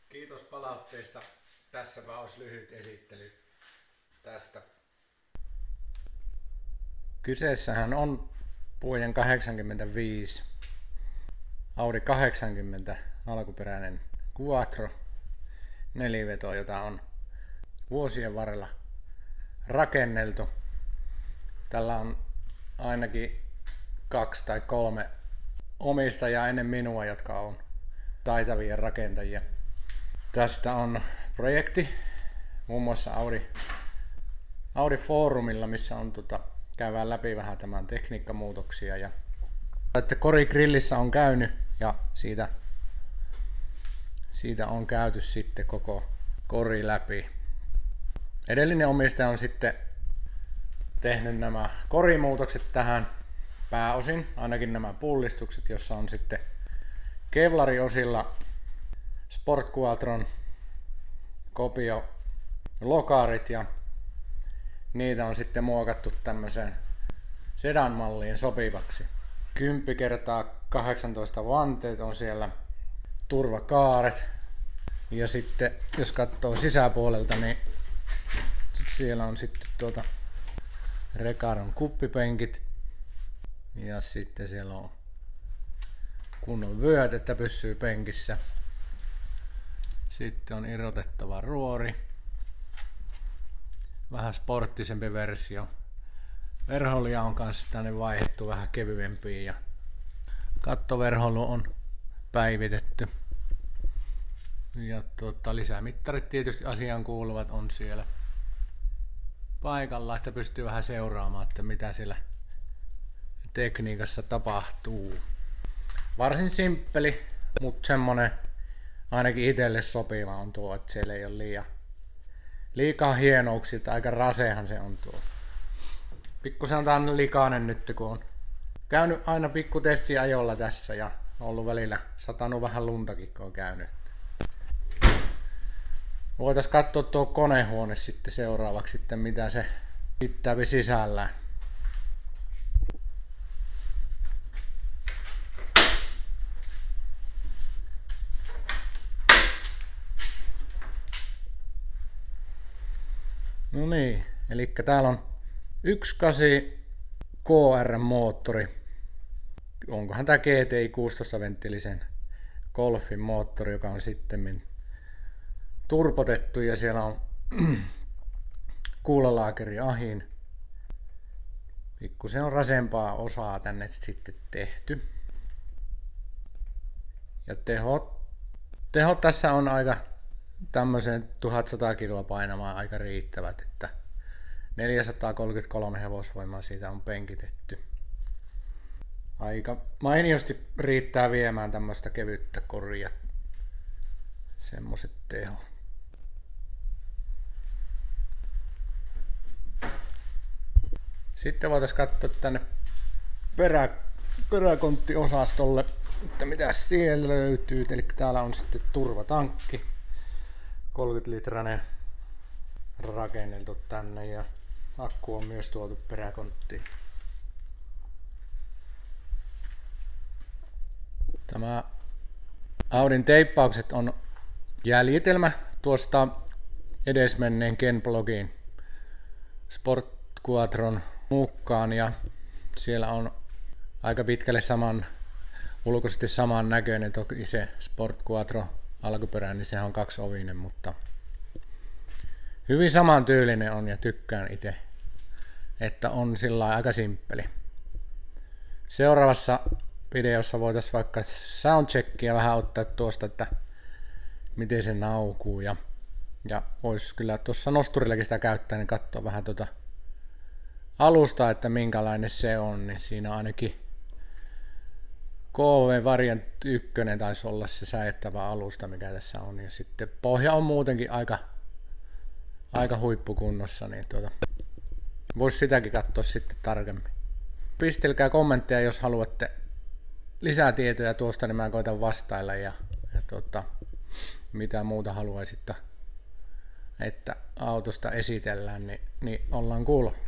Kiitos palautteesta. Tässäpä olisi lyhyt esittely tästä. Kyseessähän on vuoden 85 Audi 80 alkuperäinen Quattro neliveto, jota on vuosien varrella rakenneltu. Tällä on ainakin 2 tai 3 omistajaa ennen minua, jotka on taitavia rakentajia. Tästä on projekti muun muassa Audi Forumilla, missä on käydään läpi vähän tämän tekniikkamuutoksia. Ja että korigrillissä on käynyt ja siitä on käyty sitten koko kori läpi. Edellinen omistaja on sitten tehnyt nämä korimuutokset tähän pääosin, ainakin nämä pullistukset, jossa on sitten kevlariosilla Sport Quattron kopio lokarit ja niitä on sitten muokattu tämmöiseen sedan malliin sopivaksi. 10x18 vanteet on siellä, turvakaaret ja sitten jos katsoo sisäpuolelta, niin siellä on sitten Recaron kuppipenkit ja sitten siellä on kunnon vyöt, että pysyy penkissä. Sitten on irrotettava ruori, vähän sporttisempi versio. Verhoiluja on kanssa tänne vaihdettu vähän kevyempiin ja kattoverhoilu on päivitetty. Ja lisämittarit tietysti asiaan kuuluvat on siellä paikalla, että pystyy vähän seuraamaan, että mitä siellä tekniikassa tapahtuu. Varsin simppeli, mutta semmonen ainakin itselle sopiva on tuo, että siellä ei ole liikaa hienouksia, että aika rasehan se on tuo. Pikkusen on likainen nyt, kun on käynyt aina pikku testiajolla tässä ja ollut välillä satanut vähän luntakin, kun on käynyt. Voitaisiin katsoa tuo konehuone sitten seuraavaksi, sitten mitä se pitää sisällään. No niin, eli täällä on 1.8 KR-moottori. Onkohan tää GTI 16-venttilisen Golfin moottori, joka on sitten turpotettu ja siellä on kuulalaakeri ahin. Pikkusen on rasempaa osaa tänne sitten tehty. Ja tehot tässä on aika tämmöiseen 1100 kiloa painamaan aika riittävät, että 433 hevosvoimaa siitä on penkitetty. Aika mainiosti riittää viemään tämmöistä kevyttä koria. Semmoset tehot. Sitten voitaisiin katsoa tänne peräkonttiosastolle, että mitä siellä löytyy. Eli täällä on sitten turvatankki, 30-litrainen rakenneltu tänne ja akku on myös tuotu peräkonttiin. Tämä Audin teippaukset on jäljitelmä tuosta edesmenneen Ken Blogin Sport Quattron mukaan ja siellä on aika pitkälle ulkoisesti saman näköinen. Toki se Sport Quattro alkuperäinen, niin sehän on 2-ovinen, mutta hyvin samantyylinen on ja tykkään itse, että on sillä aika simppeli. Seuraavassa videossa voitaisiin vaikka soundcheckia vähän ottaa tuosta, että miten se naukuu ja voisi kyllä tuossa nosturillakin sitä käyttää, niin katsoa vähän alusta, että minkälainen se on, niin siinä ainakin KV Variant 1 taisi olla se säittävä alusta, mikä tässä on, ja sitten pohja on muutenkin aika huippukunnossa, niin voisi sitäkin katsoa sitten tarkemmin. Pistelkää kommentteja, jos haluatte lisää tietoja tuosta, niin mä koitan vastailla ja mitä muuta haluaisitte, että autosta esitellään, niin ollaan kuulolla.